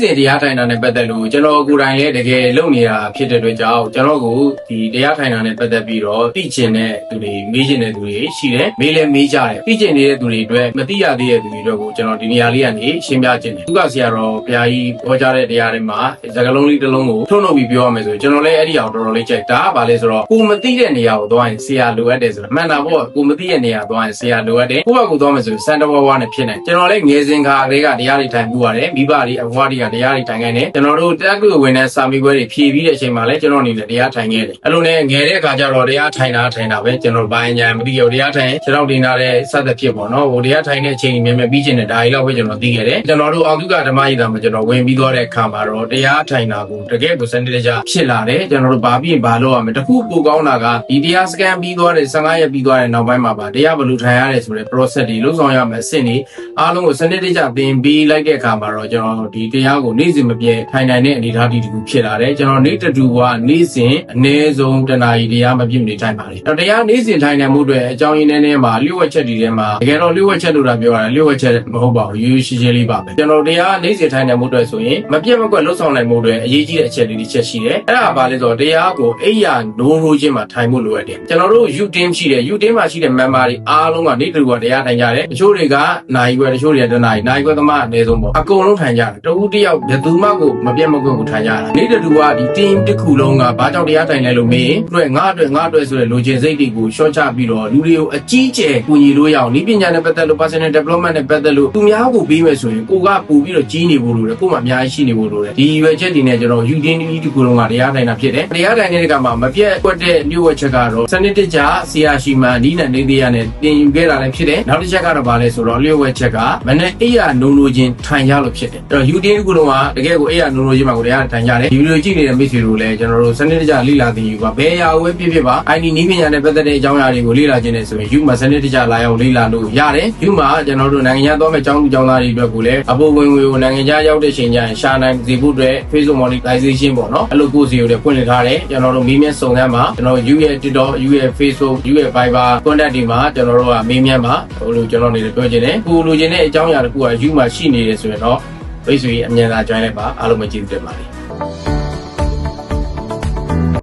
စဉ်တရားထိုင်တာနဲ့ပတ်သက်လို့ကျွန်တော်ကိုယ်တိုင်လည်းတကယ်လုပ်နေတာဖြစ်တဲ့အတွက်ကြောင့်ကျွန်တော်ကိုဒီတရားထိုင်တာနဲ့ပတ်သက်ပြီးတော့သိချင်တဲ့သူတွေမေးချင်တဲ့သူတွေရှိတယ်မေးလဲမေးကြတယ်သိချင်နေတဲ့သူတွေအတွက်မသိရသေးတဲ့သူတွေအတွက်ကိုကျွန်တော်ဒီနေရာလေးကနေရှင်းပြခြင်းတယ်သူကဆရာတော်ဘုရားကြီးဟောကြားတဲ့တရားတွေမှာစကားလုံးလေးတစ်လုံးကိုထုတ်နှုတ်ပြီးပြောရမယ်ဆိုရင်ကျွန်တော်လည်းအဲ့ဒီအောင်တော်တော်လေးကြိုက်ဒါကဘာလဲဆိုတော့ကိုမသိတဲ့နေရာကိုသွားရင်ဆရာလိုအပ်တယ်ဆိုတော့မှန်တာပေါ့ကိုမသိတဲ့နေရာသွားရင်ဆရာလိုအပ်တယ်ကိုယ့်ဘက်ကိုသွားမယ်ဆိုရင်စံတော်ဝါနဲ့ဖြစ်နေကျွန်တော်လည်းငယ်စဉ်ခါကလေးကတရားတွေထိုင်မှုရတယ်မိဘတွေအဘွားတွေကတရားတွေထိုင်ခိုင်းတယ်ကျွန်တော်တို့တက်ကူဝင်တဲ့စာမေးပွဲတွေဖြေပြီးတဲ့အချိန်မှာလည်းကျွန်တော်အနေနဲ့တရားထိုင်ခဲ့တယ်အဲ့လိုနဲ့ငယ်တဲ့အခါကျတော့တရားထိုင်တာပဲကျွန်တော်ဘာညာမသိရတရားထိုင်ခြေထောက်တင်ထားတဲ့စသဖြင့်ပေါ့နော်ဟိုတရားထိုင်တဲ့အချိန်ကြီးမြဲပြီးကျင်တဲ့ဒါကြီးတော့ပဲကျွန်တော်သိခဲ့တယ်ကျွန်တော်တို့အောင်တုကဓမ္မရည်တာမှာကျွန်တော်ဝင်ပြီးသွားတဲ့အခါမှာတော့တရားထိုင်တာကိုတကယ်ကိုစနစ်တကျဖြစ်လာတယ်ကျွန်တော်တို့ဘာပြီးဘာလုပ်ရမလဲတခုပိုကောင်းတာကဒီတရားစကန်ပြီးသွားတဲ့15ရက်ပြီးသွားတဲ့နောက်ပိုင်းမှာပါတရားဘယ်လိုထိုင်ရလဲဆိုတဲ့ process တွေလုံးဆောင်ရမယ်အဆင့်တွေအားလုံးကိုစနစ်တကျသင်ပေးလိုက်တဲ့အခါမှာတော့ကျွန်တော်ဒီတရားကိုနေ့စဉ်မပြတ်ထိုင်နိုင်တဲ့အနေအထားဒီတစ်ခုဖြစ်လာတယ်ကျွန်တော်နေ့တူကနေ့စဉ်အနည်းဆုံးတနာရီတရားမပြည့်မနေထိုင်ပါလေတော့တရားနေ့စဉ်ထိုင်နိုင်မှုအတွက်အကြောင်းရင်းနဲ့မှာလျှို့ဝှက်ချက်တွေထဲမှာတကယ်တော့လျှို့ဝှက်ချက်လို့တာပြောတာလျှို့ဝှက်ချက်မဟုတ်ပါဘူးရိုးရိုးရှင်းရှင်းလေးပါပဲကျွန်တော်တရားနေ့စဉ်ထိုင်နိုင်မှုအတွက်ဆိုရင်မပြတ်မကွက်လှုပ်ဆောင်နိုင်မှုအတွက်အရေးကြီးတဲ့အချက်လေးတွေချက်ရှိတယ်အဲ့ဒါဘာလဲဆိုတော့တရားကိုအိယာနိုးချင်းမှာထိုင်မှုလိုအပ်တယ်ကျွန်တော်တို့ U-team ရှိတယ် U-team မှာရှိတဲ့ member တွေအားလုံးကနေ့တူကတရားထိုင်ကြတယ်တချို့တွေကနိုင်ခွဲတချို့တွေကတနိုင်ခွဲသမားအနည်းဆုံးပေါ့အကုန်လုံးထိုင်ကြတယ်တဦးတယောက်ဘယ်သူမှကိုမပြတ်မကွက်ကိုထိုင်ကြတာနေ့တူကဒီ team တစ်ခုလုံးကဘာကြောင့်တရားထိုင်လဲလို့မေးရင်ငါအတွက်ဆိုတဲ့လိုချင်စိတ်တွေကိုရှော့ချပြီးတော့လူတွေကိုအကြီးကျယ်ကူညီလို့ရအောင်ဤပညာနဲ့ပတ်သက်လို့ personal development နဲ့ပတ်သက်လို့သူများကိုပြီးမယ်ဆိုရင်ကိုကပို့ပြီးတော့ကြီးနေဖို့လိုတယ်ကိုမှအများကြီးရှိနေဖို့လိုတယ်ဒီရွယ်ချက်တွေနဲ့ကျွန်တော် U-team တစ်ခုလုံးကတရားထိုင်တာဖြစ်တယ်တရားထိုင်တဲ့ကမှာမပြတ်ကွက်တဲ့လျှို့ဝှက်ချက်ကတော့စနစ်တကျဆရာရှိမှနီးနဲ့နေသေးရနဲ့တင်ယူခဲ့တာလည်းဖြစ်တယ်နောက်တစ်ချက်ကတော့ဗာလဲဆိုတော့လျှို့ဝှက်ချက်ကမနဲ့အိယာနိုးနိုးချင်းထိုင်ရလို့ဖြစ်တယ်အဲ့တော့ U-team တစ်ခုလုံးကတကယ်ကိုအိယာနိုးနိုးချင်းမှာကိုတရားထိုင်ကြတယ်ဒီဗီဒီယိုကြည့်နေတဲ့မိတ်ဆွေတို့လည်းကျွန်တော်တို့စနစ်တကျလေ့လာသင်ယူပါဘယ်ရာဝဲဖြစ်ပါIT နီးပညာနဲ့ပတ်သက်တဲ့အကြောင်းအရာတွေကိုလေ့လာခြင်းနဲ့ဆိုရင် U မှာစနစ်တကျလာရောက်လေ့လာလို့ရတယ် U မှာကျွန်တော်တို့နိုင်ငံခြားသွားမဲ့ကျောင်းသူကျောင်းသားတွေအတွက်ကိုလည်းအပေါ်ဝင်ငွေကိုနိုင်ငံခြားရောက်တဲ့ချိန်ကျရင်ရှာနိုင်စေဖို့အတွက် Facebook monetization ပေါ့နော်အဲ့လိုကိုယ်စီကိုလည်းဖွင့်လှစ်ထားတယ်ကျွန်တော်တို့မေးမြန်းစုံစမ်းမှာကျွန်တော် U ရဲ့ TikTok U ရဲ့ Facebook U ရဲ့ Viber contact တွေမှာကျွန်တော်တို့ကမေးမြန်းမှာဟိုလိုကျွန်တော်နေပြောချင်တယ်ကိုလိုချင်တဲ့အကြောင်းအရာတစ်ခုက U မှာရှိနေတယ်ဆိုရင်တော့ဖိတ်ဆွေအမြန်သာ join လိုက်ပါအားလုံးပဲကျေးဇူးတင်ပါတယ်